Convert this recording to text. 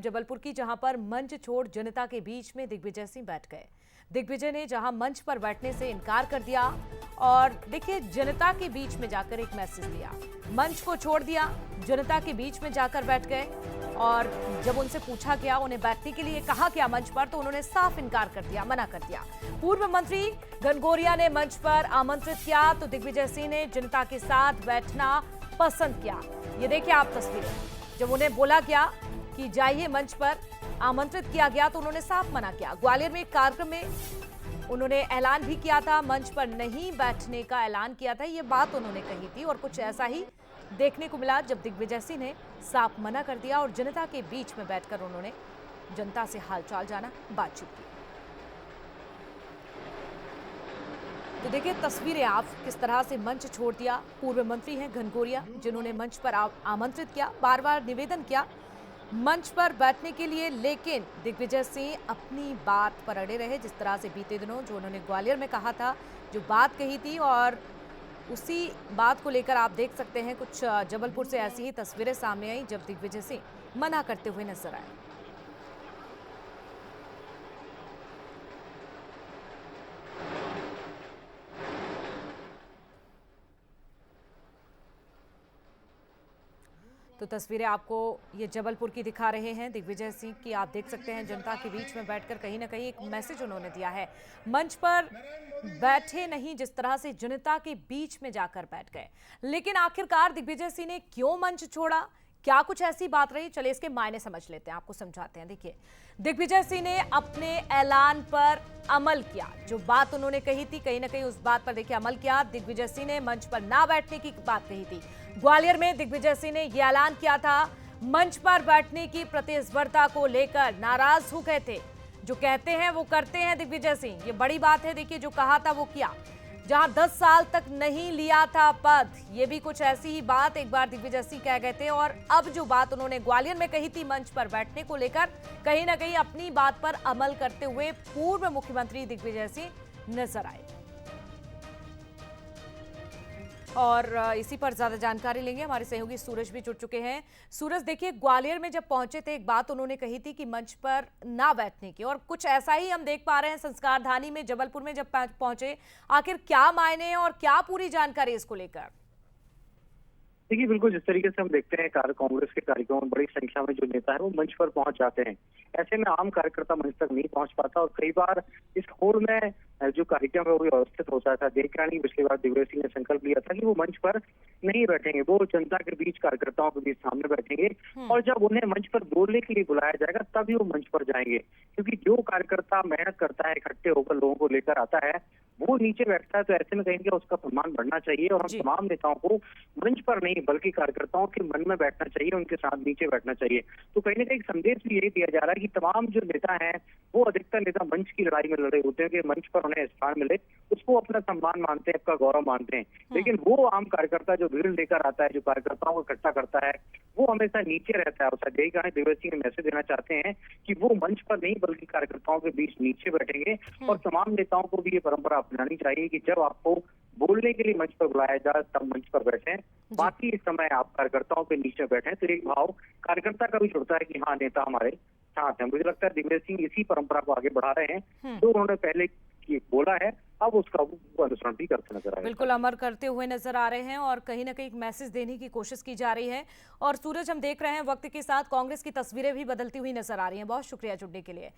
जबलपुर की, जहां पर मंच छोड़ जनता के बीच में दिग्विजय सिंह बैठ गए। दिग्विजय ने जहां मंच पर बैठने से इनकार कर दिया और देखिए जनता के बीच में जाकर एक मैसेज दिया। मंच को छोड़ दिया, जनता के बीच में जाकर बैठ गए और जब उनसे पूछा गया, उन्हें बैठने के लिए कहा गया मंच पर, तो उन्होंने साफ इनकार कर दिया, मना कर दिया। पूर्व मंत्री घनघोरिया ने मंच पर आमंत्रित किया तो दिग्विजय सिंह ने जनता के साथ बैठना पसंद किया। ये देखिए आप तस्वीरें, जब उन्हें बोला गया कि जाइए मंच पर, आमंत्रित किया गया तो उन्होंने साफ मना किया। ग्वालियर में एक कार्यक्रम में उन्होंने ऐलान भी किया था, मंच पर नहीं बैठने का ऐलान किया था, ये बात उन्होंने कही थी और कुछ ऐसा ही देखने को मिला जब दिग्विजय सिंह ने साफ मना कर दिया और जनता के बीच में बैठकर उन्होंने जनता से हालचाल जाना, बातचीत की। तो देखिए तस्वीरें आप, किस तरह से मंच छोड़ दिया। पूर्व मंत्री हैं घनघोरिया, जिन्होंने मंच पर आमंत्रित किया, बार बार निवेदन किया मंच पर बैठने के लिए, लेकिन दिग्विजय सिंह अपनी बात पर अड़े रहे। जिस तरह से बीते दिनों जो उन्होंने ग्वालियर में कहा था, जो बात कही थी, और उसी बात को लेकर आप देख सकते हैं कुछ जबलपुर से ऐसी ही तस्वीरें सामने आई जब दिग्विजय सिंह मना करते हुए नजर आए। तो तस्वीरें आपको ये जबलपुर की दिखा रहे हैं दिग्विजय सिंह की। आप देख सकते हैं जनता के बीच में बैठकर कहीं ना कहीं एक मैसेज उन्होंने दिया है। मंच पर बैठे नहीं, जिस तरह से जनता के बीच में जाकर बैठ गए। लेकिन आखिरकार दिग्विजय सिंह ने क्यों मंच छोड़ा, क्या कुछ ऐसी बात रही, चलिए इसके मायने समझ लेते हैं, आपको समझाते हैं। देखिए दिग्विजय सिंह ने अपने ऐलान पर अमल किया। जो बात उन्होंने कही थी, कहीं ना कहीं उस बात पर देखिए अमल किया। दिग्विजय सिंह ने मंच पर ना बैठने की बात कही थी। ग्वालियर में दिग्विजय सिंह ने यह ऐलान किया था, मंच पर बैठने की प्रतिस्पर्धा को लेकर नाराज हो गए थे। जो कहते हैं वो करते हैं दिग्विजय सिंह, ये बड़ी बात है। देखिए जो कहा था वो किया। जहां 10 साल तक नहीं लिया था पद, ये भी कुछ ऐसी ही बात एक बार दिग्विजय सिंह कह गए थे। और अब जो बात उन्होंने ग्वालियर में कही थी मंच पर बैठने को लेकर, कहीं ना कहीं अपनी बात पर अमल करते हुए पूर्व मुख्यमंत्री दिग्विजय सिंह नजर आए। और इसी पर ज्यादा जानकारी लेंगे, हमारे सहयोगी सूरज भी जुड़ चुके हैं। सूरज, देखिए ग्वालियर में जब पहुंचे थे, एक बात उन्होंने कही थी कि मंच पर ना बैठने की, और कुछ ऐसा ही हम देख पा रहे हैं संस्कार धानी में जबलपुर में जब पहुंचे। आखिर क्या मायने हैं और क्या पूरी जानकारी इसको लेकर? देखिए बिल्कुल, जिस तरीके से हम देखते हैं कांग्रेस के कार्यक्रम में बड़ी संख्या में जो नेता है वो मंच पर पहुंच जाते हैं। ऐसे में आम कार्यकर्ता मंच तक नहीं पहुंच पाता और कई बार इस हॉल में जो कार्यक्रम है वो व्यवस्थित होता था। देखा नहीं, पिछली बार दिग्विजय सिंह ने संकल्प लिया था कि वो मंच पर नहीं बैठेंगे, वो जनता के बीच, कार्यकर्ताओं के बीच सामने बैठेंगे और जब उन्हें मंच पर बोलने के लिए बुलाया जाएगा तभी वो मंच पर जाएंगे। क्योंकि जो कार्यकर्ता मेहनत करता है, इकट्ठे होकर लोगों को लेकर आता है, वो नीचे बैठता है, तो ऐसे में कहेंगे उसका सम्मान बढ़ना चाहिए और हम तमाम नेताओं को मंच पर नहीं बल्कि कार्यकर्ताओं के मन में बैठना चाहिए, उनके साथ नीचे बैठना चाहिए। तो कहीं ना कहीं संदेश भी यही दिया जा रहा है कि तमाम जो नेता हैं वो अधिकतर नेता मंच की लड़ाई में लड़े होते हैं कि मंच पर उन्हें स्थान मिले, उसको अपना सम्मान मानते हैं, अपना गौरव मानते हैं। लेकिन वो आम कार्यकर्ता जो भीड़ लेकर आता है, जो कार्यकर्ताओं को इकट्ठा करता है, वो हमेशा नीचे रहता है। और यही कारण दिग्विजय सिंह मैसेज देना चाहते हैं कि वो मंच पर नहीं बल्कि कार्यकर्ताओं के बीच नीचे बैठेंगे और तमाम नेताओं को भी ये परंपरा अपनानी चाहिए कि जब आपको बोलने के लिए मंच पर बुलाया जाए तब मंच पर बैठें, बाकी इस समय आप कार्यकर्ताओं के नीचे बैठें। तो एक भाव कार्यकर्ता का भी जुड़ता है कि हाँ, नेता हमारे साथ है। मुझे लगता है दिग्विजय सिंह इसी परंपरा को आगे बढ़ा रहे हैं जो उन्होंने पहले बोला है, अब उसका वो अनुसरण भी करते नजर आ रहे हैं। बिल्कुल अमर करते हुए नजर आ रहे हैं और कहीं ना कहीं एक मैसेज देने की कोशिश की जा रही है। और सूरज, हम देख रहे हैं वक्त के साथ कांग्रेस की तस्वीरें भी बदलती हुई नजर आ रही हैं। बहुत शुक्रिया जुड़ने के लिए।